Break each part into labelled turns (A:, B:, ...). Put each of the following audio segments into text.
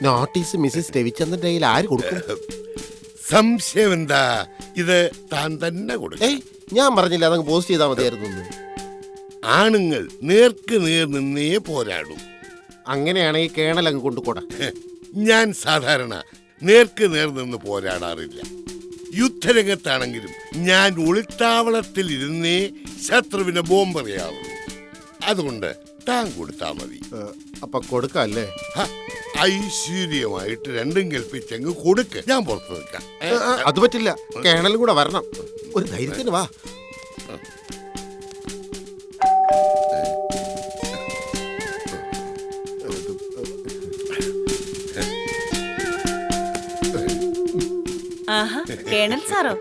A: Notice Mrs രവിചന്ദ്രന്റെ കയ്യിൽ ആര് കൊടുക്കും?
B: സംശയം എന്താ? ഇത് താൻ തന്നെ കൊടുക്കും.
A: ഏയ്, ഞാൻ പറഞ്ഞില്ല അതങ്ങ് പോസ്റ്റ് ചെയ്താൽ മതിയായിരുന്നു.
B: ആണുങ്ങൾ നേർക്ക് നേർ നിന്നേ പോരാടും.
A: അങ്ങനെയാണെങ്കിൽ കേണൽ അങ്ങ് കൊണ്ടുകൂടാ.
B: ഞാൻ സാധാരണ നേർക്ക് നേർ നിന്ന് പോരാടാറില്ല. യുദ്ധരംഗത്താണെങ്കിലും ഞാൻ ഒളിത്താവളത്തിൽ ഇരുന്നേ ശത്രുവിനെ ബോംബെറിയാറുള്ളൂ. അതുകൊണ്ട് താൻ കൊടുത്താ മതി.
A: അപ്പൊ കൊടുക്കല്ലേ?
B: ഐശ്വര്യമായിട്ട് രണ്ടും കൽപ്പിച്ചങ്ങ് കൊടുക്ക്. ഞാൻ പുറത്ത് നിൽക്കാം.
A: അത് പറ്റില്ല, കേണലും കൂടെ വരണം. ഒരു ധൈര്യത്തിന് വാ.
C: കേണൽ സാറോ?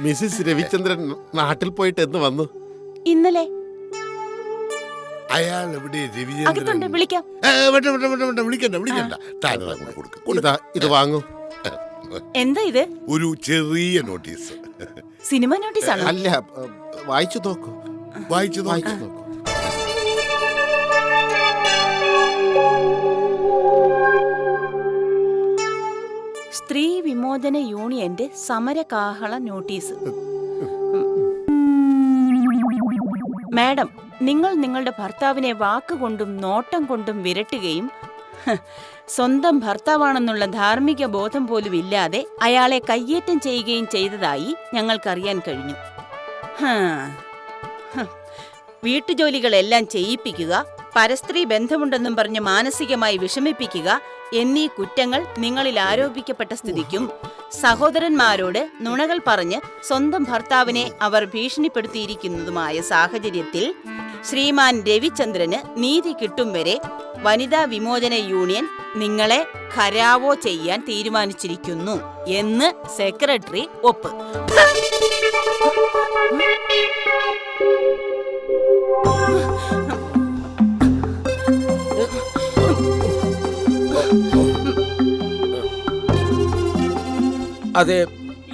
A: മിസ്സിസ് രവിചന്ദ്രൻ നാട്ടിൽ പോയിട്ട് എന്ന് വന്നു?
C: ഇന്നലെ.
B: അയാൾ എവിടെ? രവിചന്ദ്രൻ
C: വിളിക്കാം.
B: വിളിക്കണ്ട. താനത് കൊടുക്ക.
A: ഇത് വാങ്ങൂ.
C: എന്താ ഇത്?
B: ഒരു ചെറിയ നോട്ടീസ്.
C: സിനിമ നോട്ടീസ് ആണോ?
A: അല്ല, വായിച്ചു നോക്കൂ.
B: വായിച്ചു നോക്കൂ.
C: സ്ത്രീ വിമോചന യൂണിയന്റെ സമരകാഹള നോട്ടീസ്. മാഡം, നിങ്ങൾ നിങ്ങളുടെ ഭർത്താവിനെ വാക്കുകൊണ്ടും നോട്ടം കൊണ്ടും വിരട്ടുകയും സ്വന്തം ഭർത്താവാണെന്നുള്ള ധാർമ്മിക ബോധം പോലും ഇല്ലാതെ അയാളെ കയ്യേറ്റം ചെയ്യുകയും ചെയ്തതായി ഞങ്ങൾക്കറിയാൻ കഴിഞ്ഞു. വീട്ടുജോലികളെല്ലാം ചെയ്യിപ്പിക്കുക, പരസ്ത്രീ ബന്ധമുണ്ടെന്നും പറഞ്ഞ് മാനസികമായി വിഷമിപ്പിക്കുക എന്നീ കുറ്റങ്ങൾ നിങ്ങളിൽ ആരോപിക്കപ്പെട്ട സ്ഥിതിക്കും സഹോദരന്മാരോട് നുണകൾ പറഞ്ഞ് സ്വന്തം ഭർത്താവിനെ അവർ ഭീഷണിപ്പെടുത്തിയിരിക്കുന്നതുമായ സാഹചര്യത്തിൽ ശ്രീമാൻ രവിചന്ദ്രന് നീതി കിട്ടും വരെ വനിതാ വിമോചന യൂണിയൻ നിങ്ങളെ ഖരാവോ ചെയ്യാൻ തീരുമാനിച്ചിരിക്കുന്നു എന്ന് സെക്രട്ടറി ഒപ്പ്.
D: അതെ,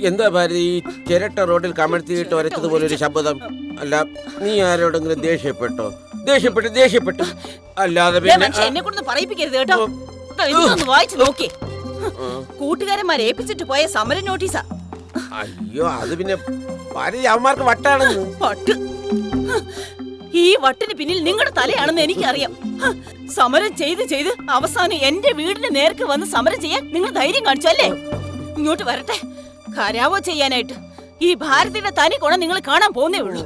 D: എന്താ ഭാരതി ഈ ചിരട്ട റോഡിൽ കമഴ്ത്തിയിട്ട് വരച്ചതുപോലെ ഒരു ശബ്ദം? അല്ല, നീ ആരോടെങ്കിലും ദേഷ്യപ്പെട്ടോ? ദേഷ്യപ്പെട്ടു അല്ലാതെ
C: എന്നെ കൊണ്ട് പറയിപ്പിക്കരുത് കേട്ടോ. വായിച്ചു നോക്കി. കൂട്ടുകാരന്മാരെ ഏൽപ്പിച്ചിട്ട് പോയ സമര നോട്ടീസാ.
D: അയ്യോ, അത് പിന്നെ ഭാരതി അവന്മാർക്ക് വട്ടാണെന്ന്.
C: വട്ട്? ഈ വട്ടിന് പിന്നിൽ നിങ്ങളുടെ തലയാണെന്ന് എനിക്കറിയാം. സമരം ചെയ്ത് അവസാനം എന്റെ വീടിന് നേർക്ക് വന്ന് സമരം ചെയ്യാൻ നിങ്ങൾ ധൈര്യം കാണിച്ചല്ലേ? ഇങ്ങോട്ട് വരട്ടെ, ഖരാവോ ചെയ്യാനായിട്ട്. ഈ ഭാരതിയുടെ തനി ഗുണം നിങ്ങൾ കാണാൻ പോന്നേ ഉള്ളൂ.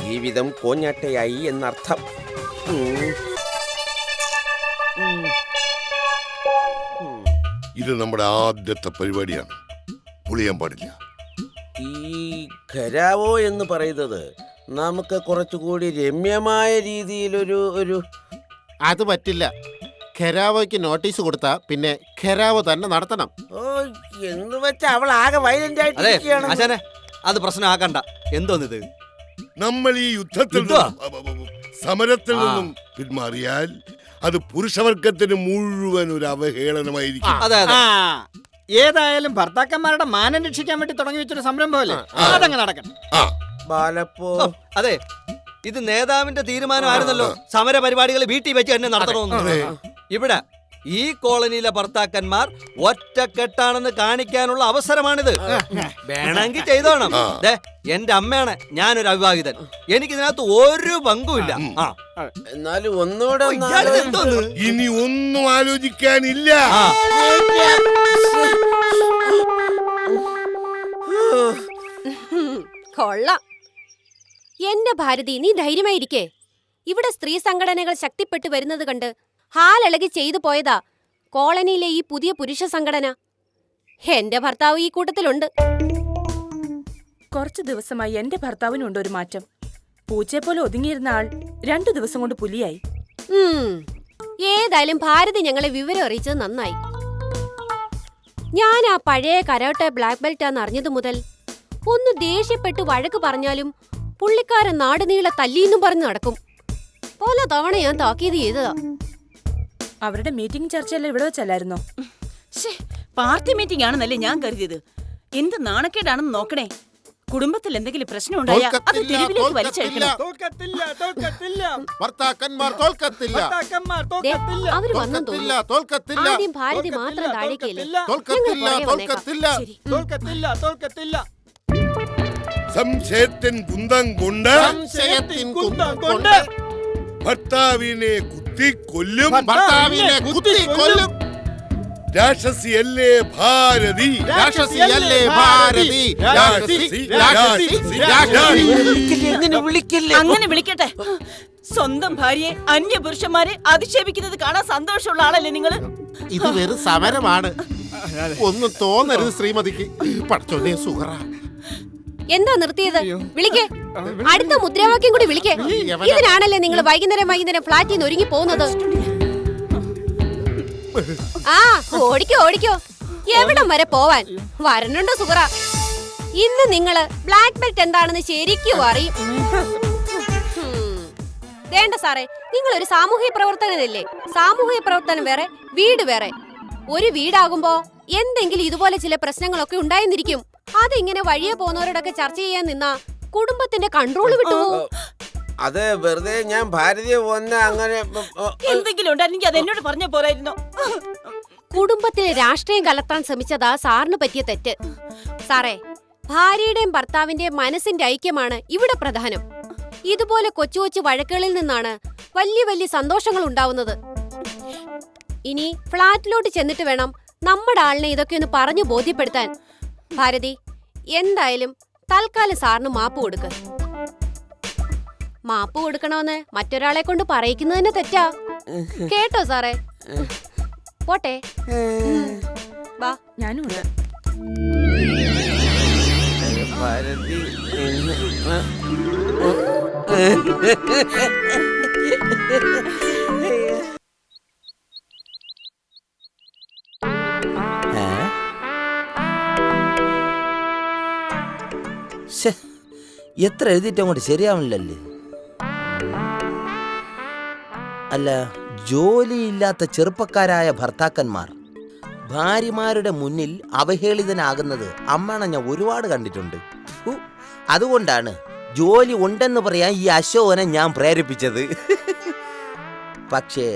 D: ജീവിതം കോഞ്ഞാട്ടയായി എന്നർത്ഥം.
B: ഇത് നമ്മുടെ ആദ്യത്തെ പരിപാടിയാണ്. പൊളിയാൻ പാടില്ല.
D: ഈ ഖരാവോ എന്ന് പറയുന്നത് നമുക്ക് കുറച്ചുകൂടി രമ്യമായ രീതിയിലൊരു
A: അത് പറ്റില്ല. ഖരാവോയ്ക്ക് നോട്ടീസ് കൊടുത്താ പിന്നെ ഖരാവോ തന്നെ നടത്തണം.
D: എന്ന് വെച്ചാ അവൾ ആകെ വയലന്റ് ആയിട്ട്.
E: അത് പ്രശ്നമാക്കണ്ട. എന്തോന്നിത്?
B: നമ്മൾ ഈ യുദ്ധത്തിൽ സമരത്തിൽ നിന്നും പിന്മാറിയാൽ അത് പുരുഷവർഗത്തിന് മുഴുവൻ ഒരു അവഹേളനമായിരിക്കും.
E: ഏതായാലും ഭർത്താക്കന്മാരുടെ മാനം രക്ഷിക്കാൻ വേണ്ടി തുടങ്ങി വെച്ചൊരു സംരംഭമല്ലേ, അതങ്ങ് നടക്കണം. അതെ, ഇത് നേതാവിന്റെ തീരുമാനമായിരുന്നല്ലോ സമര പരിപാടികൾ വീട്ടിൽ വെച്ച് തന്നെ നടത്തണമെന്ന്. ഇവിടെ ഈ കോളനിയിലെ ഭർത്താക്കന്മാർ ഒറ്റക്കെട്ടാണെന്ന് കാണിക്കാനുള്ള അവസരമാണിത്. വേണമെങ്കിൽ ചെയ്തോണം. എന്റെ അമ്മയാണ് ഞാനൊരു അവിവാഹിതൻ. എനിക്കിതിനകത്ത് ഒരു പങ്കുമില്ല.
D: എന്നാലും ഒന്നുകൂടെ
B: ഇനി ഒന്നും ആലോചിക്കാനില്ല.
F: കൊള്ളാം. എന്റെ ഭാരതി, നീ ധൈര്യമായിരിക്കേ. ഇവിടെ സ്ത്രീ സംഘടനകൾ ശക്തിപ്പെട്ടു വരുന്നത് കണ്ട് ഹാലിളകി ചെയ്തു പോയതാ കോളനിയിലെ ഈ പുതിയ പുരുഷ സംഘടന. എന്റെ ഭർത്താവ് ഈ കൂട്ടത്തിലുണ്ട്.
C: കുറച്ചു ദിവസമായി എന്റെ ഭർത്താവിനുണ്ട് ഒരു മാറ്റം. പൂച്ചയെ പോലെ ഒതുങ്ങിയിരുന്ന ആൾ 2 ദിവസം കൊണ്ട് പുലിയായി.
F: ഏതായാലും ഭാരതി ഞങ്ങളെ വിവരം അറിയിച്ചത് നന്നായി. ഞാൻ ആ പഴയ കരാട്ടെ ബ്ലാക്ക് ബെൽറ്റാന്ന് അറിഞ്ഞതു മുതൽ ഒന്ന് ദേഷ്യപ്പെട്ട് വഴക്ക് പറഞ്ഞാലും പുള്ളിക്കാരൻ നാടുനീളെ തല്ലിന്നും പറഞ്ഞു നടക്കും. പല തവണ ഞാൻ താക്കീത് ചെയ്തതാ.
C: അവരുടെ മീറ്റിംഗ് ചർച്ചയെല്ലാം ഇവിടെ വെച്ചല്ലായിരുന്നോ? പാർട്ടി മീറ്റിംഗ് ആണെന്നല്ലേ ഞാൻ കരുതിയത്. എന്ത് നാണക്കേടാണെന്ന് നോക്കണേ. കുടുംബത്തിൽ എന്തെങ്കിലും പ്രശ്നം ഉണ്ടായാൽ അത്
A: തോൽക്കത്തില്ല,
C: തെരുവിലേക്ക് വലിച്ചഴിക്കണം.
A: ഭർത്താക്കന്മാർ തോൽക്കത്തില്ല,
F: ദേ, അവര് വന്നെന്ന്
A: തോൽക്കത്തില്ല,
F: തോന്നുന്നു.
A: തോൽക്കത്തില്ല,
F: ആദ്യം ഭാരതി മാത്രം താഴേക്കില്ലേ
A: തോൽക്കത്തില്ല, തോൽക്കത്തില്ല.
C: ശരി.
B: സംശയത്തിൻ കുന്തം കൊണ്ട്
A: സംശയത്തിൻ കുന്തം കൊണ്ട്
B: ഭർത്താവിനെ കുത്തിക്കൊല്ലും
A: ഭർത്താവിനെ കുത്തിക്കൊല്ലും.
B: രാക്ഷസിയല്ലേ ഭാരതി,
A: രാക്ഷസിയല്ലേ ഭാരതി, രാക്ഷസി, രാക്ഷസി, രാക്ഷസി.
D: എങ്ങനെ വിളിക്കില്ലേ?
C: അങ്ങനെ വിളിക്കട്ടെ. സ്വന്തം ഭാര്യയെ അന്യപുരുഷന്മാരെ അധിക്ഷേപിക്കുന്നത് കാണാൻ സന്തോഷമുള്ള ആളല്ലേ നിങ്ങള്?
A: ഇത് വെറും സമരമാണ്. ഒന്നും തോന്നരുത് ശ്രീമതിക്ക്. പഠിച്ചോനെ സുഖറ.
F: എന്താ നിർത്തിയത്? വിളിക്കേ, അടുത്ത മുദ്രാവാക്യം കൂടി വിളിക്കേ. ഇതിനാണല്ലേ നിങ്ങൾ വൈകുന്നേരം ഫ്ലാറ്റിൽ നിന്ന് ഒരുങ്ങി പോകുന്നത്? ആ, ഓടിക്കോ ഓടിക്കോ. എവിടം വരെ പോവാൻ? വരണുണ്ടോ സുഹറ? ഇന്ന് നിങ്ങള് ബ്ലാക്ക് ബെൽറ്റ് എന്താണെന്ന് ശരിക്കും അറിയും. വേണ്ട സാറേ, നിങ്ങൾ ഒരു സാമൂഹ്യ പ്രവർത്തകനല്ലേ? സാമൂഹ്യ പ്രവർത്തനം വേറെ, വീട് വേറെ. ഒരു വീടാകുമ്പോ എന്തെങ്കിലും ഇതുപോലെ ചില പ്രശ്നങ്ങളൊക്കെ ഉണ്ടായിരുന്നിരിക്കും. അതിങ്ങനെ വഴിയെ പോകുന്നവരോടൊക്കെ ചർച്ച ചെയ്യാൻ നിന്നാ കുടുംബത്തിന്റെ കൺട്രോൾ വിട്ടുപോകും.
D: അത് വെറുതെ ഞാൻ ഭാരതീയ വന്ന അങ്ങനെ
C: എന്തെങ്കിലും ഉണ്ടായിരുന്നെങ്കിൽ അത് എന്നോട് പറഞ്ഞ പോരായിരുന്നോ?
F: കുടുംബത്തിലെ രാഷ്ട്രീയം കലർത്താൻ ശ്രമിച്ചതാ സാറിന് പറ്റിയ തെറ്റ്. സാറേ, ഭാര്യയുടെയും ഭർത്താവിന്റെയും മനസ്സിന്റെ ഐക്യമാണ് ഇവിടെ പ്രധാനം. ഇതുപോലെ കൊച്ചു കൊച്ചു വഴക്കുകളിൽ നിന്നാണ് വലിയ വലിയ സന്തോഷങ്ങൾ ഉണ്ടാവുന്നത്. ഇനി ഫ്ലാറ്റിലോട്ട് ചെന്നിട്ട് വേണം നമ്മുടെ ആളിനെ ഇതൊക്കെ ഒന്ന് പറഞ്ഞു ബോധ്യപ്പെടുത്താൻ. ഭാരതി, എന്തായാലും തൽക്കാലം സാറിന് മാപ്പ് കൊടുക്ക്. മാപ്പ് കൊടുക്കണമെന്ന് മറ്റൊരാളെ കൊണ്ട് പറയിക്കുന്നതിന് തെറ്റാ. കേട്ടോ സാറേ? പോട്ടെ. വാ.
C: ഞാനും ഉണ്ട്.
D: ഭാരതി
G: എത്ര എഴുതിയിട്ട് അങ്ങോട്ട് ശരിയാവില്ലല്ലേ? അല്ല, ജോലിയില്ലാത്ത ചെറുപ്പക്കാരായ ഭർത്താക്കന്മാർ ഭാര്യമാരുടെ മുന്നിൽ അവഹേളിതനാകുന്നത് അമ്മണ ഞാൻ ഒരുപാട് കണ്ടിട്ടുണ്ട്. അതുകൊണ്ടാണ് ജോലി ഉണ്ടെന്ന് പറയാൻ ഈ അശോകനെ ഞാൻ പ്രേരിപ്പിച്ചത്. പക്ഷേ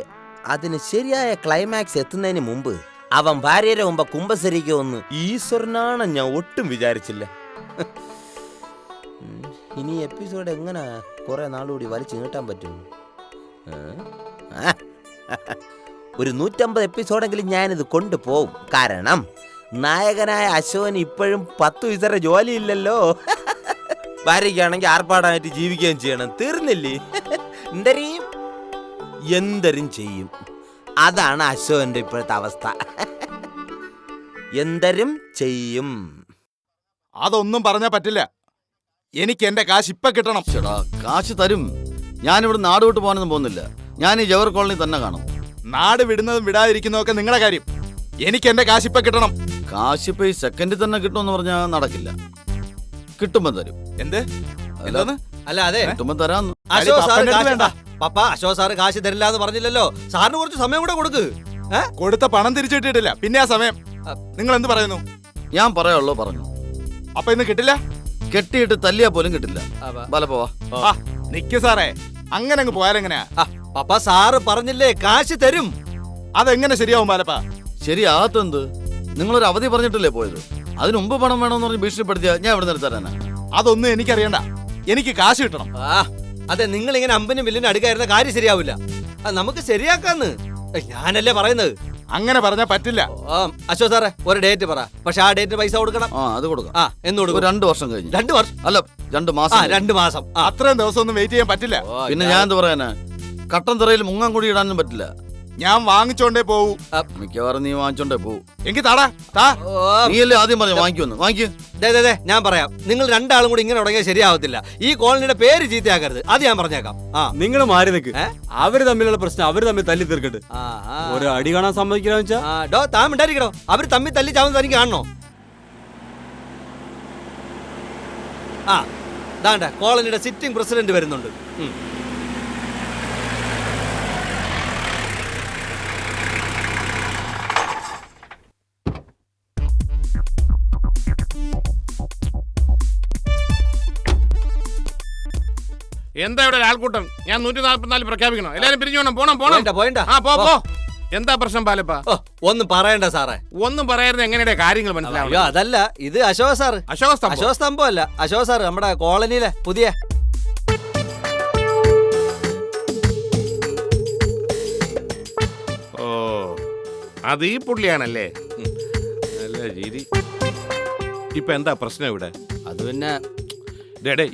G: അതിന് ശരിയായ ക്ലൈമാക്സ് എത്തുന്നതിന് മുമ്പ് അവൻ ഭാര്യയുടെ മുമ്പ് കുമ്പസരിക്കുമെന്ന് ഈശ്വരനാണ് ഞാൻ ഒട്ടും വിചാരിച്ചില്ല. ഇനി എപ്പിസോഡ് എങ്ങനെ കുറെ നാളുകൂടി വലിച്ചു നീട്ടാൻ പറ്റും? ഒരു 150 എപ്പിസോഡെങ്കിലും ഞാനിത് കൊണ്ടുപോകും. കാരണം നായകനായ അശോകന് ഇപ്പോഴും 10 പൈസയുടെ ജോലിയില്ലല്ലോ. ഭാര്യയ്ക്കാണെങ്കിൽ ആർപ്പാടായിട്ട് ജീവിക്കുകയും ചെയ്യണം. തീർന്നില്ലേ? എന്തരും ചെയ്യും. അതാണ് അശോകന്റെ ഇപ്പോഴത്തെ അവസ്ഥ. എന്തരും ചെയ്യും.
H: അതൊന്നും പറഞ്ഞാ പറ്റില്ല. എനിക്ക് എന്റെ കാശ് ഇപ്പൊ കിട്ടണം.
I: ചേടാ, കാശ് തരും. ഞാനിവിടെ നാട് വിട്ട് പോകാനൊന്നും പോകുന്നില്ല. ഞാൻ ഈ ജവഹർ കോളനി തന്നെ കാണും.
H: നാട് വിടുന്നതും വിടാതിരിക്കുന്നതൊക്കെ നിങ്ങളുടെ കാര്യം. എനിക്ക് എന്റെ കാശ് ഇപ്പൊ കിട്ടണം.
I: കാശ് ഇപ്പൊ ഈ സെക്കൻഡിൽ തന്നെ കിട്ടുമെന്ന് പറഞ്ഞാൽ നടക്കില്ല. കിട്ടുമ്പോ തരും.
H: എന്ത്? എന്തോന്ന്?
E: അല്ല, അതെ,
I: കിട്ടുമ്പോ തരാന്ന്.
E: അശോ സാറ്
H: പപ്പന്റെ അടുത്ത്
E: കാശ്
H: വേണ്ട.
E: പപ്പ, അശോ സാറ് കാശ് തരില്ല എന്ന് പറഞ്ഞില്ലല്ലോ. സാറിന് കുറച്ച് സമയം കൂടെ കൊടുക്ക്.
H: കൊടുത്ത പണം തിരിച്ചു കിട്ടിയിട്ടില്ല. പിന്നെ ആ സമയം നിങ്ങൾ എന്ത് പറയുന്നു?
I: ഞാൻ പറയാനുള്ളൂ പറഞ്ഞു.
H: അപ്പൊ ഇന്ന് കിട്ടില്ല?
I: കെട്ടിയിട്ട് തല്ലിയാ പോലും കിട്ടില്ല. ബല പോവാ.
H: ആ, നിക്ക് സാറേ, അങ്ങനെ അങ്ങ് പോയാലെങ്ങനെയാ?
E: പപ്പ, സാറ് പറഞ്ഞില്ലേ കാശ് തരും.
H: അതെങ്ങനെ ശരിയാവും ബാലപ്പ?
I: ശരിയാകത്തെന്ത്? നിങ്ങളൊരു അവധി പറഞ്ഞിട്ടല്ലേ പോയത്? അതിന് മുമ്പ് പണം വേണമെന്ന് പറഞ്ഞ് ഭീഷണിപ്പെടുത്തിയാ ഞാൻ ഇവിടെ നിർത്താനാ?
H: അതൊന്നും എനിക്കറിയണ്ട. എനിക്ക് കാശ് കിട്ടണം.
E: അതെ, നിങ്ങൾ ഇങ്ങനെ അമ്പനും വില്ലിനും അടുക്കായിരുന്ന കാര്യം ശരിയാവില്ല. നമുക്ക് ശരിയാക്കാന്ന് ഞാനല്ലേ പറയുന്നത്.
H: അങ്ങനെ പറഞ്ഞാ പറ്റില്ല.
E: അശോ സാറേ, ഒരു ഡേറ്റ് പറ. പക്ഷെ ആ ഡേറ്റിന് പൈസ കൊടുക്കണം.
I: അത് കൊടുക്കാം.
E: എന്ന് കൊടുക്കും?
I: 2 വർഷം കഴിഞ്ഞ്.
E: 2 വർഷം
I: അല്ല, 2 മാസം.
E: 2 മാസം.
H: അത്രയും ദിവസം ഒന്നും വെയിറ്റ് ചെയ്യാൻ പറ്റില്ല.
I: പിന്നെ ഞാൻ എന്ത് പറയാനാ? കട്ടൻ തറയിൽ മുങ്ങാൻ കൂടി ഇടാനും പറ്റില്ല.
H: ഞാൻ വാങ്ങിച്ചോണ്ടേ പോവൂ.
I: മിക്കവാറും നീ വാങ്ങിച്ചോണ്ടേ പോവും.
H: എങ്കിൽ താടാ, താ.
I: നീയല്ലേ ആദ്യം പറഞ്ഞു വാങ്ങിക്കുമെന്ന്. വാങ്ങിക്കൂ.
E: ഞാൻ പറയാം, നിങ്ങൾ രണ്ടാളും കൂടി ഇങ്ങനെ തുടങ്ങിയാൽ ശരിയാവത്തില്ല. ഈ കോളനിയുടെ പേര് ചീത്തയാക്കരുത്. അത് ഞാൻ പറഞ്ഞേക്കാം.
J: നിങ്ങൾ മാറി നിൽക്ക്. അവര് തമ്മിലുള്ള പ്രശ്നം അവര് തമ്മിൽ തല്ലി തീർക്കട്ടെ. ഒരു അടി കാണാൻ സമ്മതിക്കില്ല വെച്ചാ
E: താൻ മിണ്ടായിരിക്കണോ? അവര് തമ്മിൽ തല്ലി ചാവുന്ന തനിക്ക് കാണണോ? ദാണ്ട കോളനിയുടെ സിറ്റിംഗ് പ്രസിഡന്റ് വരുന്നുണ്ട്.
A: എന്താ ഇവിടെ ആൾക്കൂട്ടം? ഞാൻ 144 പ്രഖ്യാപിക്കണം. എല്ലാരും പിരിഞ്ഞു പോണം. പോണം
E: പോയിണ്ട, പോയിണ്ട.
A: ആ പോ. എന്താ പ്രശ്നം പാലപ്പ?
E: ഒന്നും പറയണ്ട സാറേ.
A: ഒന്നും പറയാതെ എങ്ങനെയാ കാര്യങ്ങൾ
E: അയ്യോ
A: മനസ്സിലാവും?
E: അതല്ല, ഇത് അശോക സാറ്. അശോക സ്തംഭം അല്ല, അശോക സാറ് നമ്മുടെ കോളനിയിലെ പുതിയ.
A: ഓ, അത് ഈ പുള്ളിയാണല്ലേ? നല്ല രീതി. ഇപ്പൊ എന്താ പ്രശ്നം ഇവിടെ?
E: അത് പിന്നെ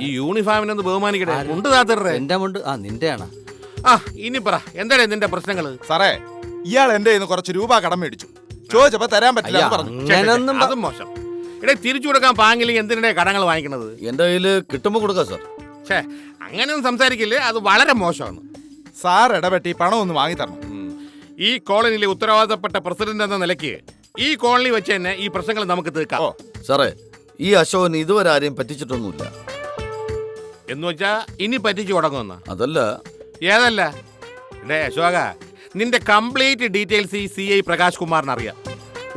A: ഈ യൂണിഫോമിനൊന്ന് ബഹുമാനിക്കട്ടെ. മുണ്ട് താത്തറേ.
E: എന്റെ മുണ്ട്. ആ നിന്റെയാണ്.
A: ആ ഇനി പറ, എന്താടേ നിന്റെ പ്രശ്നങ്ങള്?
H: സാറേ, ഇയാൾ എന്റെ കയ്യിൽ നിന്ന് കുറച്ച് രൂപ കടം മേടിച്ചു. ചോദിച്ചപ്പോ തരാൻ പറ്റില്ല എന്ന് പറഞ്ഞു.
E: അങ്ങനൊന്നും
A: അതും മോശം. തിരിച്ചു കൊടുക്കാൻ പാങ്ങില്ലെങ്കിൽ എന്തിനാ കടങ്ങൾ വാങ്ങിക്കണത്?
I: എന്റെ കയ്യില് കിട്ടുമ്പോ കൊടുക്കാം സാർ.
A: ഛേ, അങ്ങനെയൊന്നും സംസാരിക്കില്ലേ, അത് വളരെ മോശമാണ്.
H: സാർ ഇടപെട്ടി പണം ഒന്ന് വാങ്ങി തരണം.
A: ഈ കോളനിയിലെ ഉത്തരവാദിത്തപ്പെട്ട പ്രസിഡന്റ് എന്ന നിലയ്ക്ക് ഈ കോളനി വെച്ച് തന്നെ ഈ പ്രശ്നങ്ങൾ നമുക്ക് തീർക്കാം.
I: സാറേ, ഈ അശോകൻ ഇതുവരെ ആരെയും പറ്റിച്ചിട്ടൊന്നുമില്ല.
A: എന്ന് വെച്ചാ ഇനി പറ്റിച്ചു തുടങ്ങുമെന്ന?
I: അതല്ല.
A: ഏതല്ല? അശോക, നിന്റെ കംപ്ലീറ്റ് ഡീറ്റെയിൽസ് ഈ CI പ്രകാശ് കുമാറിന് അറിയാം.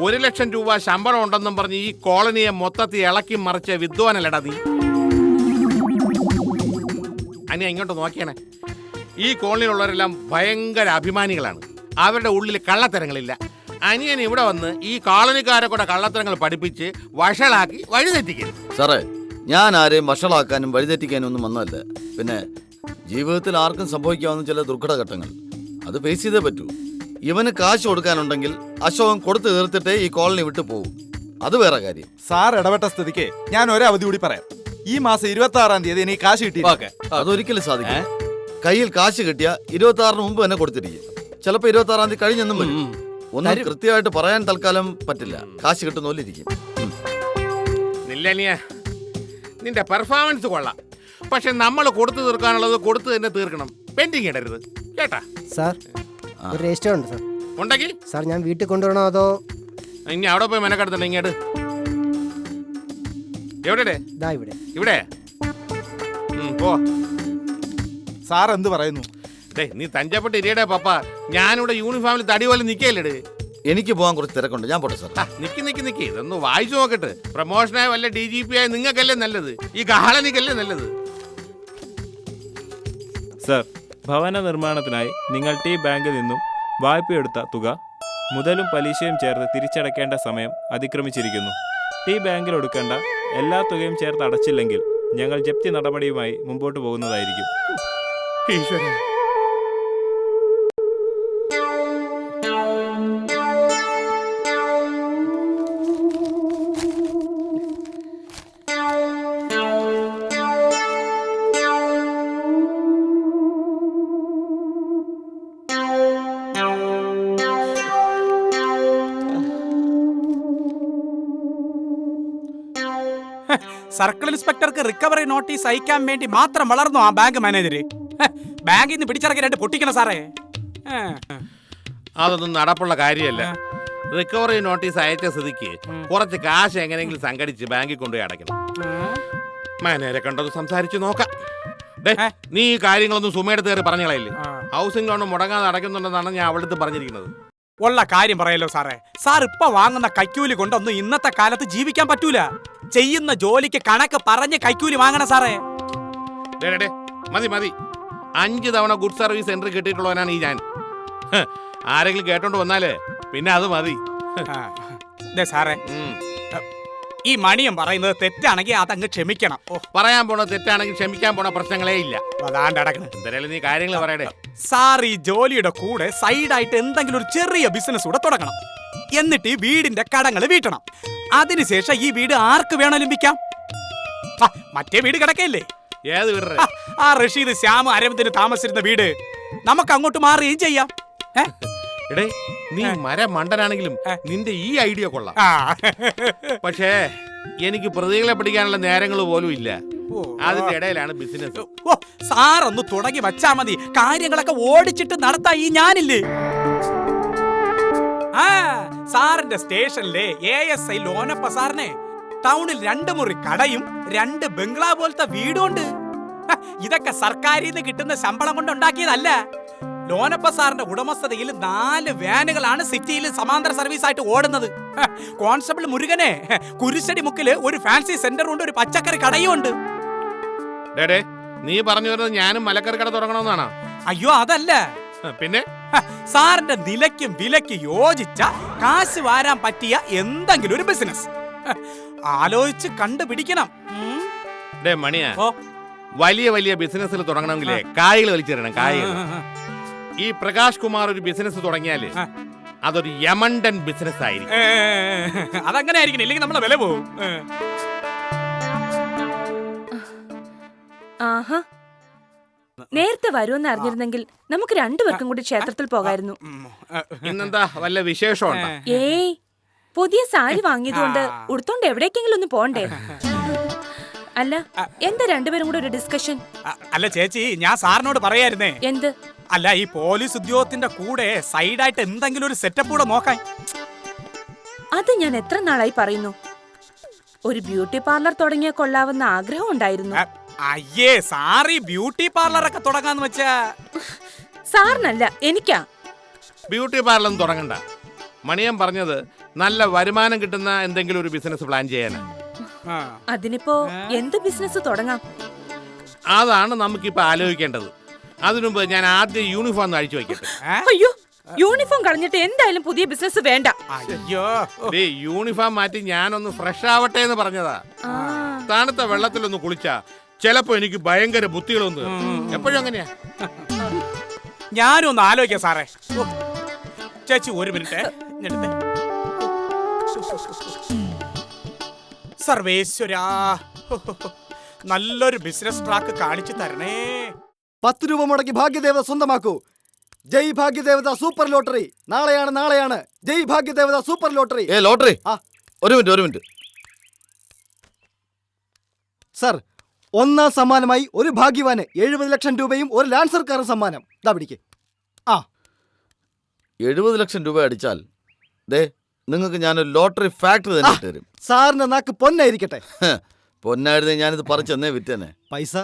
A: 1 ലക്ഷം രൂപ ശമ്പളം ഉണ്ടെന്നും പറഞ്ഞ് ഈ കോളനിയെ മൊത്തത്തിൽ ഇളക്കി മറിച്ച വിദ്വാനല്ലടാ നീ. അനി ഇങ്ങോട്ട് നോക്കിയാണേ, ഈ കോളനിയിലുള്ളവരെല്ലാം ഭയങ്കര അഭിമാനികളാണ്. അവരുടെ ഉള്ളിൽ കള്ളത്തരങ്ങളില്ല. അനിയൻ ഇവിടെ വന്ന് ഈ കോളനിക്കാരെ കൂടെ കള്ളത്തരങ്ങൾ പഠിപ്പിച്ച് വഷളാക്കി വഴിതെറ്റിക്കരുത്.
I: സാറേ, ഞാൻ ആരെയും വഷളാക്കാനും വഴിതെറ്റിക്കാനും ഒന്നും വന്നതല്ല. പിന്നെ ജീവിതത്തിൽ ആർക്കും സംഭവിക്കാവുന്ന ചില ദുർഘടഘട്ടങ്ങൾ അത് ഫേസ് ചെയ്തേ പറ്റൂ. ഇവന് കാശ് കൊടുക്കാനുണ്ടെങ്കിൽ അശോകൻ കൊടുത്തു തീർത്തിട്ടേ ഈ കോളനി വിട്ടു പോകും. അത് വേറെ കാര്യം.
H: സാർ ഇടപെട്ട സ്ഥിതിക്ക് ഞാൻ ഒരു അവധി കൂടി പറയാം. ഈ മാസം 26-ാം തീയതി എനിക്ക് കാശ് കിട്ടി.
I: അതൊരിക്കലും സാധിക്കും. കയ്യിൽ കാശ് കിട്ടിയ 26-ന് മുമ്പ് തന്നെ കൊടുത്തിരിക്കും. ചിലപ്പോ 26-ാം തീയതി കഴിഞ്ഞെന്നും വരും. ഒന്നും കൃത്യമായിട്ട് പറയാൻ തൽക്കാലം പറ്റില്ല. കാശ് കിട്ടുന്ന പോലെ ഇരിക്കും.
A: നിന്റെ പെർഫോമൻസ് കൊള്ളാം. പക്ഷെ നമ്മൾ കൊടുത്തു തീർക്കാനുള്ളത് കൊടുത്തു തന്നെ തീർക്കണം. പെൻഡിങ് ഇടരുത് കേട്ടാ.
K: സാർ, ഒരു രജിസ്റ്റർ ഉണ്ട് സാർ.
A: ഉണ്ടെങ്കിൽ
K: സാർ ഞാൻ വീട്ടിൽ കൊണ്ടുവരണോ അതോ
A: ഇനി അവിടെ പോയി മെനക്കെടുത്തണ്ട? ഇങ്ങോട്ട് എവിടെ?
K: ഇവിടെ.
A: ഇവിടെ പോ.
H: സാർ എന്ത് പറയുന്നു?
A: നീ തഞ്ചപ്പെട്ട് ഇരിയടേ പപ്പ. ഞാനിവിടെ യൂണിഫോമിൽ തടി പോലെ നിൽക്കല്ലേ?
I: എനിക്ക് പോകാൻ കുറച്ച് തിരക്കുണ്ട്. ഞാൻ പോട്ടെ സാർ.
A: നിക്ക് ഇതൊന്ന് വായിച്ചു നോക്കട്ടെ. പ്രമോഷനായ വല്ല DGP ആയി നിങ്ങൾക്കല്ലേ നല്ലത്? ഈ കാളനിക്കല്ലേ നല്ലത്?
L: സർ, ഭവന നിർമ്മാണത്തിനായി നിങ്ങൾ ടി ബാങ്കിൽ നിന്നും വായ്പയെടുത്ത തുക മുതലും പലിശയും ചേർത്ത് തിരിച്ചടയ്ക്കേണ്ട സമയം അതിക്രമിച്ചിരിക്കുന്നു. ടി ബാങ്കിൽ എടുക്കേണ്ട എല്ലാ തുകയും ചേർത്ത് അടച്ചില്ലെങ്കിൽ ഞങ്ങൾ ജപ്തി നടപടിയുമായി മുമ്പോട്ട് പോകുന്നതായിരിക്കും.
A: ഈശ്വര,
M: സർക്കിൾ ഇൻസ്പെക്ടർക്ക് റിക്കവറി നോട്ടീസ് അയക്കാൻ വേണ്ടി മാത്രം വളർന്നു ആ ബാങ്ക് മാനേജർ. ബാങ്കിൽ നിന്ന് പിടിച്ചിറക്കിയിട്ട് പൊട്ടിക്കണം സാറേ.
A: അതൊന്നും നടപ്പുള്ള കാര്യമല്ല. റിക്കവറി നോട്ടീസ് അയച്ച സ്ഥിതിക്ക് കുറച്ച് കാശ് എങ്ങനെയെങ്കിലും സംഘടിച്ച് ബാങ്കിൽ കൊണ്ടുപോയി അടയ്ക്കണം. മാനേജരെ കണ്ടത് സംസാരിച്ച് നോക്കാം. നീ ഈ കാര്യങ്ങളൊന്നും സുമയുടെ കയറി പറഞ്ഞില്ലേ? ഹൗസിംഗ് ലോൺ മുടങ്ങാതെ അടയ്ക്കുന്നുണ്ടെന്നാണ് ഞാൻ അവിടുത്തെ പറഞ്ഞിരിക്കുന്നത്.
M: ഉള്ള കാര്യം പറയല്ലോ സാറേ. സാർ ഇപ്പൊ വാങ്ങുന്ന കൈക്കൂലി കൊണ്ടൊന്നും ഇന്നത്തെ കാലത്ത് ജീവിക്കാൻ പറ്റൂല. ചെയ്യുന്ന ജോലിക്ക് കണക്ക് പറഞ്ഞ് കൈക്കൂലി വാങ്ങണം സാറേ.
A: മതി 5 തവണ ഗുഡ് സർവീസ് എൻട്രി കിട്ടിയിട്ടുള്ളവനാണ് ഈ ഞാൻ. ആരെങ്കിലും കേട്ടോണ്ട് വന്നാലേ പിന്നെ അത് മതി.
M: സാറേ, ഈ മണിയം പറയുന്നത് തെറ്റാണെങ്കിൽ അതങ്ങ് ക്ഷമിക്കണം.
A: പറയാൻ പോണ തെറ്റാണെങ്കിൽ ക്ഷമിക്കാൻ പോണ പ്രശ്നങ്ങളേ ഇല്ല.
M: എന്തായാലും
A: നീ കാര്യങ്ങൾ പറയടേ.
M: സാർ ഈ ജോലിയുടെ കൂടെ സൈഡായിട്ട് എന്തെങ്കിലും ഒരു ചെറിയ ബിസിനസ് കൂടെ തുടങ്ങണം. എന്നിട്ട് ഈ വീടിന്റെ കടങ്ങൾ വീട്ടണം. അതിനുശേഷം ഈ വീട് ആർക്ക് വേണേലും വിൽക്കാം. മറ്റേ വീട് കിടക്കയില്ലേ?
A: ഏത് വീട്?
M: ആ റഷീദ്, ശ്യാം, അരവിന്ദിന് താമസിച്ചിരുന്ന വീട് നമുക്ക് അങ്ങോട്ട് മാറുകയും ചെയ്യാം.
A: നീ മരമണ്ടനാണെങ്കിലും നിന്റെ ഈ ഐഡിയ കൊള്ളാം. പക്ഷേ എനിക്ക് പ്രതികളെ പിടിക്കാനുള്ള നേരങ്ങൾ പോലും ഇല്ല. അതിന്റെ ഇടയിലാണ് ബിസിനസ്.
M: സാറൊന്ന് തുടങ്ങി വച്ചാ മതി. കാര്യങ്ങളൊക്കെ ഓടിച്ചിട്ട് നടത്താ ഈ ഞാനില്ലേ. സാറിന്റെ സ്റ്റേഷനിലെ ASI ലോനപ്പ സാറിനെ ടൗണിൽ 2 മുറി കടയും 2 ബംഗ്ലാ പോലത്തെ വീടുണ്ട്. ഇതൊക്കെ സർക്കാരിൽ നിന്ന് കിട്ടുന്ന ശമ്പളം കൊണ്ട് ഉണ്ടാക്കിയതല്ല. ലോനപ്പ സാറിന്റെ ഉടമസ്ഥതയിൽ 4 വാനുകളാണ് സിറ്റിയിൽ സമാന്തര സർവീസ് ആയിട്ട് ഓടുന്നത്. കോൺസ്റ്റബിൾ മുരുകനെ കുരിശടി മുക്കില് ഒരു ഫാൻസി സെന്റർ ഉണ്ട്, ഒരു പച്ചക്കറി കടയും ഉണ്ട്.
A: നീ പറഞ്ഞു വരുന്നത് ഞാനും മലക്കറി കട തുടങ്ങണമെന്നാണോ?
M: അയ്യോ അതല്ല,
A: പിന്നെ
M: സാറിന്റെ നിലയ്ക്കും വിലയ്ക്കും യോജിച്ച കാശ് വാരാൻ പറ്റിയ എന്തെങ്കിലും ഒരു ബിസിനസ് ആലോചിച്ച് കണ്ടുപിടിക്കണം.
A: ഡേ മണിയാ, വലിയ വലിയ ബിസിനസ്സിൽ തുടങ്ങണമെങ്കിലേ കായകൾ വലിച്ചെറിയണം. കായകൾ. ഈ പ്രകാശ് കുമാർ ഒരു ബിസിനസ് തുടങ്ങിയാല് അതൊരു യമണ്ടൻ ബിസിനസ് ആയിരിക്കും.
M: അതങ്ങനെ ആയിരിക്കണം, ഇല്ലെങ്കിൽ നമ്മളെ വില പോവും.
N: ആഹാ, നേരത്തെ വരുമെന്ന് അറിഞ്ഞിരുന്നെങ്കിൽ നമുക്ക് രണ്ടുപേർക്കും കൂടി ക്ഷേത്രത്തിൽ പോകായിരുന്നു.
A: ഇന്നെന്താ വല്ല വിശേഷമുണ്ടോ?
N: ഏയ്, പുതിയ സാരി വാങ്ങിയതുകൊണ്ട് ഉടുത്തോണ്ട് എവിടേക്കെങ്കിലും ഒന്ന് പോണ്ടേ? അല്ല, എന്താ രണ്ടുപേരും കൂടെ ഒരു ഡിസ്കഷൻ?
M: അല്ല ചേച്ചി, ഞാൻ സാറിനോട് പറയായിരുന്നേ.
N: എന്ത്?
M: അല്ല, ഈ പോലീസ് ഉദ്യോഗത്തിന്റെ കൂടെ സൈഡായിട്ട് എന്തെങ്കിലും ഒരു സെറ്റപ്പ് കൂടെ നോക്കാൻ.
N: അത് ഞാൻ എത്ര നാളായി പറയുന്നു. ഒരു ബ്യൂട്ടി പാർലർ തുടങ്ങിയ കൊള്ളാവുന്ന ആഗ്രഹം ഉണ്ടായിരുന്നു.
M: അയ്യേ, സാറി ബ്യൂട്ടി പാർലറൊക്കെ തുടങ്ങാന്ന് വെച്ചാ.
N: സാറിനല്ല, എനിക്കാ.
A: Beauty parlour തുടങ്ങണ്ട. മണിയൻ പറഞ്ഞത് നല്ല വരുമാനം കിട്ടുന്ന എന്തെങ്കിലും ഒരു ബിസിനസ് പ്ലാൻ ചെയ്യാനാ.
N: അതിനിപ്പോ എന്ത് ബിസിനസ് തുടങ്ങാം?
A: അതാണ് നമുക്കിപ്പോ ആലോചിക്കേണ്ടത്. അതിനുമുമ്പ് ഞാൻ ആദ്യം യൂണിഫോം അഴിച്ചു വെക്കട്ടെ.
N: അയ്യോ, യൂണിഫോം കളഞ്ഞിട്ട് എന്തായാലും പുതിയ ബിസിനസ് വേണ്ട.
M: അയ്യോ,
A: യൂണിഫോം മാറ്റി ഞാനൊന്ന് ഫ്രഷ് ആവട്ടെ എന്ന് പറഞ്ഞതാ. തണുത്ത വെള്ളത്തിലൊന്ന് കുളിച്ചാ ചിലപ്പോ എനിക്ക് ഭയങ്കര ബുദ്ധികളൊന്ന്. എപ്പോഴും അങ്ങനെയാ.
M: ഞാനും ഒന്ന് ആലോചിക്കാം സാറേ. ചേച്ചി ഒരു മിനിറ്റ്. സർവേശ്വരാ, നല്ലൊരു ബിസിനസ് ട്രാക്ക് കാണിച്ചു തരണേ.
H: 10 രൂപ മുടക്കി ഭാഗ്യദേവത സ്വന്തമാക്കൂ. ജയ് ഭാഗ്യദേവത സൂപ്പർ ലോട്ടറി. നാളെയാണ്. ജയ് ഭാഗ്യദേവത സൂപ്പർ ലോട്ടറി.
I: ലോട്ടറി. ഒരു മിനിറ്റ്.
H: സർ, ഒന്നാം സമ്മാനമായി ഒരു ഭാഗ്യവാന് 70 ലക്ഷം രൂപയും ഒരു ലാൻസർ കാർ സമ്മാനം. ദാ പിടിക്ക്.
I: 70 ലക്ഷം രൂപ അടിച്ചാൽ ദേ നിങ്ങൾക്ക് ഞാനൊരു ലോട്ടറി ഫാക്ടറി തന്നെ തരും.
H: സാറിന്റെ നാക്ക് പൊന്നായിരിക്കട്ടെ.
I: പൊന്നായിരുന്നേ ഞാനിത് പറിച്ചെന്നേ വിറ്റേനെ.
H: പൈസ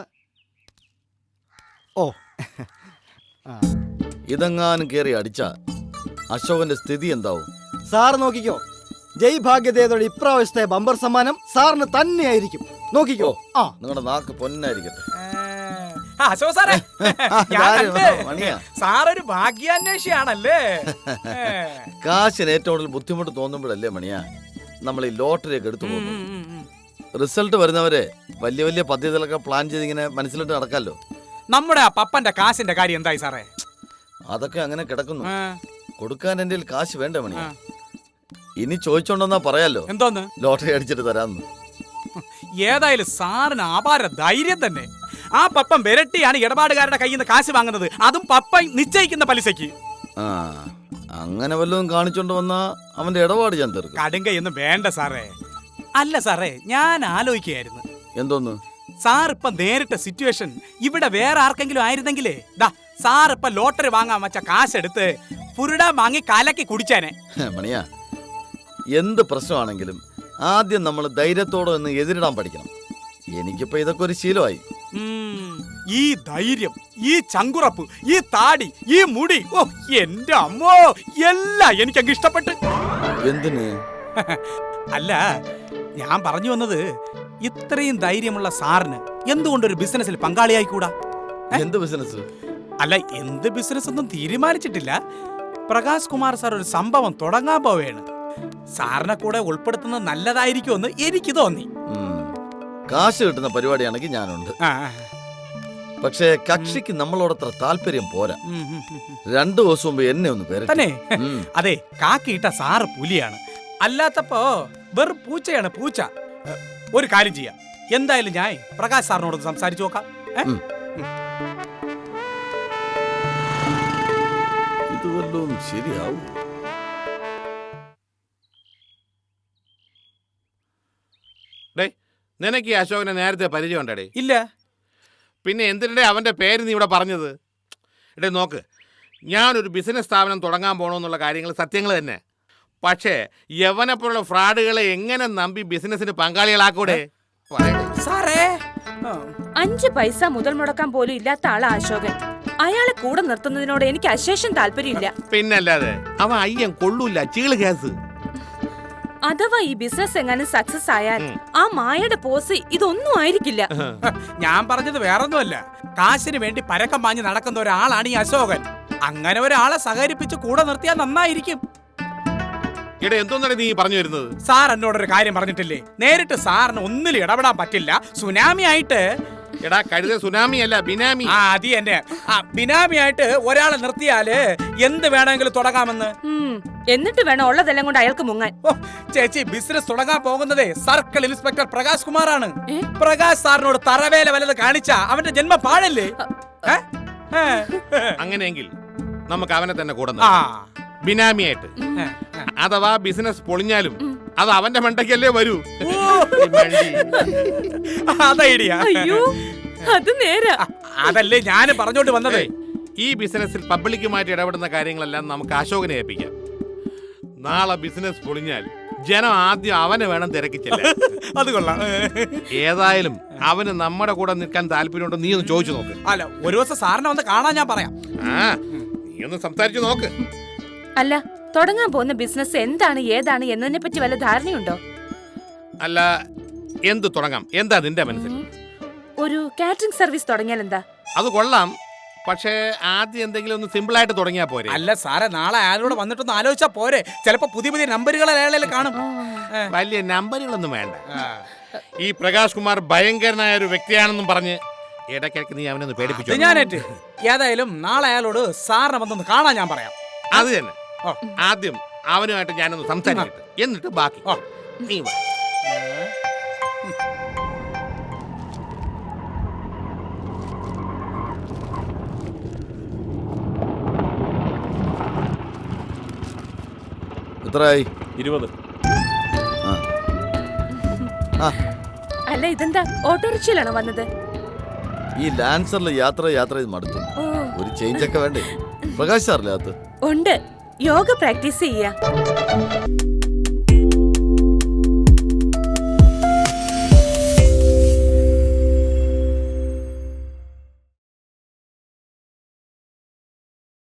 I: ഇതെങ്ങാനും കയറി അടിച്ച അശോകന്റെ സ്ഥിതി എന്താവും?
H: സാർ നോക്കിക്കോ. ജയ് ഭാഗ്യദേവതയുടെ ഇപ്രാവശ്യത്തെ ബമ്പർ സമ്മാനം സാറിന് തന്നെയായിരിക്കും. നോക്കിക്കോ.
I: നിങ്ങളുടെ നാക്ക് പൊന്നായിരിക്കട്ടെ.
M: അശോക് സാറേ, സാറൊരു ഭാഗ്യാന്വേഷിയാണല്ലേ.
I: കാശിന് ഏറ്റവും കൂടുതൽ ബുദ്ധിമുട്ട് തോന്നുമ്പോഴല്ലേ മണിയാ നമ്മൾ ഈ ലോട്ടറിയൊക്കെ എടുത്തു പോകുന്നു. റിസൾട്ട് വരുന്നവരെ വലിയ വലിയ പദ്ധതികളൊക്കെ പ്ലാൻ ചെയ്ത് ഇങ്ങനെ മനസ്സിലിട്ട് നടക്കാമല്ലോ.
M: നമ്മുടെ ആ പപ്പന്റെ കാശിന്റെ കാര്യം എന്തായി സാറേ?
I: അതൊക്കെ അങ്ങനെ കിടക്കുന്നു. കൊടുക്കാൻ എന്റെ കാശ് വേണ്ട മണിയാ. ഇനി ചോദിച്ചോണ്ടെന്നാ പറയാലോ.
M: എന്തോന്ന്?
I: ലോട്ടറി അടിച്ചിട്ട് തരാന്ന്.
M: ഏതായാലും സാറിന് അപാര ധൈര്യം തന്നെ. ആ പപ്പൻ വിരട്ടിയാണ് ഇടപാടുകാരുടെ കയ്യിൽ നിന്ന് കാശ് വാങ്ങുന്നത്, അതും പപ്പൻ നിശ്ചയിക്കുന്ന പലിശയ്ക്ക്.
I: അങ്ങനെ വല്ലതും കാണിച്ചോണ്ട് വന്നാ അവന്റെ ഇടപാട് ഞാൻ തീർക്കും.
M: കടുങ്കയൊന്നും വേണ്ട സാറേ. അല്ല സാറേ, ഞാൻ ആലോചിക്കുകയായിരുന്നു.
I: എന്തോന്ന്?
M: സാർ ഇപ്പൊ നേരിട്ട സിറ്റുവേഷൻ ഇവിടെ വേറെ ആർക്കെങ്കിലും ആയിരുന്നെങ്കിലേ, ദാ സാർ ഇപ്പൊ ലോട്ടറി വാങ്ങാൻ വെച്ച കാശെടുത്ത് പുരുടാൻ വാങ്ങി കലക്കി കുടിച്ചാനെ.
I: മണിയാ, എന്ത് പ്രശ്നമാണെങ്കിലും ആദ്യം നമ്മൾ ധൈര്യത്തോടെ ഒന്ന് എതിരിടാൻ പഠിക്കണം. എനിക്കിപ്പോ ഇതൊക്കെ ഒരു ശീലമായി.
M: ഈ ധൈര്യം, ഈ ചങ്കുറപ്പ്, ഈ താടി, ഈ മുടി, ഓ എന്റെ അമ്മോ, എല്ലാം എനിക്കങ്ങ് ഇഷ്ടപ്പെട്ട്.
I: എന്തിന്?
M: അല്ല, ഞാൻ പറഞ്ഞു വന്നത്, ഇത്രയും ധൈര്യമുള്ള സാറിന് എന്തുകൊണ്ടൊരു ബിസിനസ്സിൽ പങ്കാളിയായിക്കൂടാ?
I: എന്ത് ബിസിനസ്?
M: അല്ല, എന്ത് ബിസിനസ് ഒന്നും തീരുമാനിച്ചിട്ടില്ല. പ്രകാശ് കുമാർ സാർ ഒരു സംഭവം തുടങ്ങാൻ പോവുകയാണ്. സാറിനെ കൂടെ ഉൾപ്പെടുത്തുന്നത് നല്ലതായിരിക്കുമെന്ന് എനിക്ക് തോന്നി.
I: കാശ് കിട്ടുന്ന പരിപാടിയാണെങ്കിൽ ഞാനുണ്ട്. പക്ഷേ കക്ഷിക്ക് നമ്മളോടത്ര താല്പര്യം പോരാ. 2 ദിവസം മുമ്പ് എന്നെ ഒന്ന് പേര്
M: തന്നെ. അതെ, കാക്കിയിട്ട സാറ് പുലിയാണ്, അല്ലാത്തപ്പോ വെറും പൂച്ചയാണ് പൂച്ച. ഒരു കാര്യം ചെയ്യാം, എന്തായാലും ഞാൻ പ്രകാശ് സാറിനോട് സംസാരിച്ചു നോക്കാം.
I: ഇത് വല്ലതും ശരിയാവും.
A: നിനക്ക് ഈ അശോകനെ നേരത്തെ പരിചയം ഉണ്ടേ?
M: ഇല്ല.
A: പിന്നെ എന്തിനേ അവന്റെ പേര് നീ ഇവിടെ പറഞ്ഞത്? ഇടേ നോക്ക്, ഞാനൊരു ബിസിനസ് സ്ഥാപനം തുടങ്ങാൻ പോകണമെന്നുള്ള കാര്യങ്ങൾ സത്യങ്ങൾ തന്നെ. പക്ഷേ യവനെപ്പോലുള്ള ഫ്രോഡുകളെ എങ്ങനെ നമ്പി ബിസിനസിന് പങ്കാളികളാക്കൂടെ?
N: സാറേ, 5 പൈസ മുതൽ മുടക്കാൻ പോലും ഇല്ലാത്ത ആളാ അശോകൻ. അയാളെ കൂടെ നിർത്തുന്നതിനോട് എനിക്ക് അശേഷം താല്പര്യമില്ല.
A: പിന്നല്ലാതെ അവൻ അയ്യം കൊള്ളൂല, ചീള് ഗ്യാസ്.
N: അഥവാ ഈ ബിസിനസ് എങ്ങാനും സക്സസ് ആയാൽ ആ മായയുടെ പോസ് ഇതൊന്നും ആയിരിക്കില്ല.
M: ഞാൻ പറഞ്ഞത് വേറൊന്നുമല്ല, കാശിന് വേണ്ടി പരക്കം പാഞ്ഞ് നടക്കുന്ന ഒരാളാണ് ഈ അശോകൻ. അങ്ങനെ ഒരാളെ സഹകരിപ്പിച്ച് കൂടെ നിർത്തിയാൽ നന്നായിരിക്കും.
A: എടാ എന്തോന്നാണ് നീ പറഞ്ഞു വരുന്നത്?
M: സാർ എന്നോടൊരു കാര്യം പറഞ്ഞിട്ടില്ലേ, നേരിട്ട് സാറിന് ഒന്നിലും ഇടപെടാൻ പറ്റില്ല, സുനാമി ആയിട്ട്.
A: എടാ കഴുത സുനാമി അല്ല ബിനാമി.
M: അത് തന്നെ, ബിനാമി ആയിട്ട് ഒരാളെ നിർത്തിയാല് എന്ത് വേണമെങ്കിലും തുടങ്ങാമെന്ന്.
N: എന്നിട്ട് വേണം ഉള്ളതെല്ലാം കൊണ്ട് അയാൾക്ക് മുങ്ങാൻ.
M: ചേച്ചി, ബിസിനസ് തുടങ്ങാൻ പോകുന്നതേ സർക്കിൾ ഇൻസ്പെക്ടർ പ്രകാശ് കുമാറാണ്. പ്രകാശ് സാറിനോട് തറവേല വല്ലത് കാണിച്ച അവന്റെ ജന്മം പാഴല്ലേ?
A: അങ്ങനെയെങ്കിൽ നമുക്ക് അവനെ തന്നെ കൂടെ ബിനാമിയായിട്ട്. അഥവാ ബിസിനസ് പൊളിഞ്ഞാലും അത് അവന്റെ മണ്ടയ്ക്കല്ലേ വരൂ.
N: അത് നേരാ.
M: അതല്ലേ ഞാൻ പറഞ്ഞോണ്ട് വന്നതേ.
A: ഈ ബിസിനസ്സിൽ പബ്ലിക്കുമായിട്ട് ഇടപെടുന്ന കാര്യങ്ങളെല്ലാം നമുക്ക് അശോകനെ ഏൽപ്പിക്കാം. നാളെ ബിസിനസ് പൊളിഞ്ഞാൽ ജനം ആദ്യം അവനെ വേണം തിരക്കിച്ചില്ല.
M: അത് കൊള്ളാം.
A: ഏതായാലും അവന് നമ്മുടെ കൂടെ നിൽക്കാൻ താല്പര്യമുണ്ടോ നീ ഒന്ന് ചോദിച്ചു നോക്ക്.
M: അല്ല, ഒരു ദിവസം സാറിനെ വന്ന് കാണാൻ ഞാൻ പറയാം.
A: നീ ഒന്ന് സംസാരിച്ചു നോക്ക്.
N: അല്ല, തുടങ്ങാൻ പോകുന്ന ബിസിനസ് എന്താണ് ഏതാണ് എന്നതിനെ പറ്റി വല്ല ധാരണയുണ്ടോ?
A: അല്ല, എന്ത് തുടങ്ങാം? എന്താ നിന്റെ മനസ്സിൽ?
N: ഒരു കാറ്ററിംഗ് സർവീസ് തുടങ്ങിയാൽ എന്താ?
A: അത് കൊള്ളാം, പക്ഷേ ആദ്യം എന്തെങ്കിലും ഒന്ന് സിമ്പിൾ ആയിട്ട് തുടങ്ങിയാ പോരെ?
M: അല്ല സാറേ, നാളെ അയാളോട് വന്നിട്ടൊന്ന് ആലോചിച്ചാ പോരെ? ചിലപ്പോ പുതിയ പുതിയ നമ്പറുകൾ അയാളിൽ കാണും.
A: വലിയ നമ്പറുകളൊന്നും വേണ്ട. ഈ പ്രകാശ് കുമാർ ഭയങ്കരനായ ഒരു വ്യക്തിയാണെന്നും പറഞ്ഞ് ഇടയ്ക്കിടയ്ക്ക് നീ അവനൊന്ന് പേടിപ്പിച്ചു.
M: ഞാനേറ്റ്. ഏതായാലും നാളെ അയാളോട് സാറിനെ വന്നൊന്ന് കാണാൻ ഞാൻ പറയാം.
A: അത് തന്നെ. ആദ്യം അവനുമായിട്ട് ഞാനൊന്ന് സംസാരിക്കട്ടെ, എന്നിട്ട് ബാക്കി നീ വാ.
I: എത്രയായി?
L: 20.
N: അല്ല, ഇതെന്താ ഓട്ടോറിക്ഷയിലാണോ വന്നത്?
I: ഈ ലാൻസറിൽ യാത്ര ചെയ്ത് മടുത്തു. ഒരു ചേഞ്ച് ഒക്കെ വേണ്ടേ? പ്രകാശ് സാറില്ല അത്
N: ഉണ്ട്. യോഗ പ്രാക്ടീസ് ചെയ്യാ.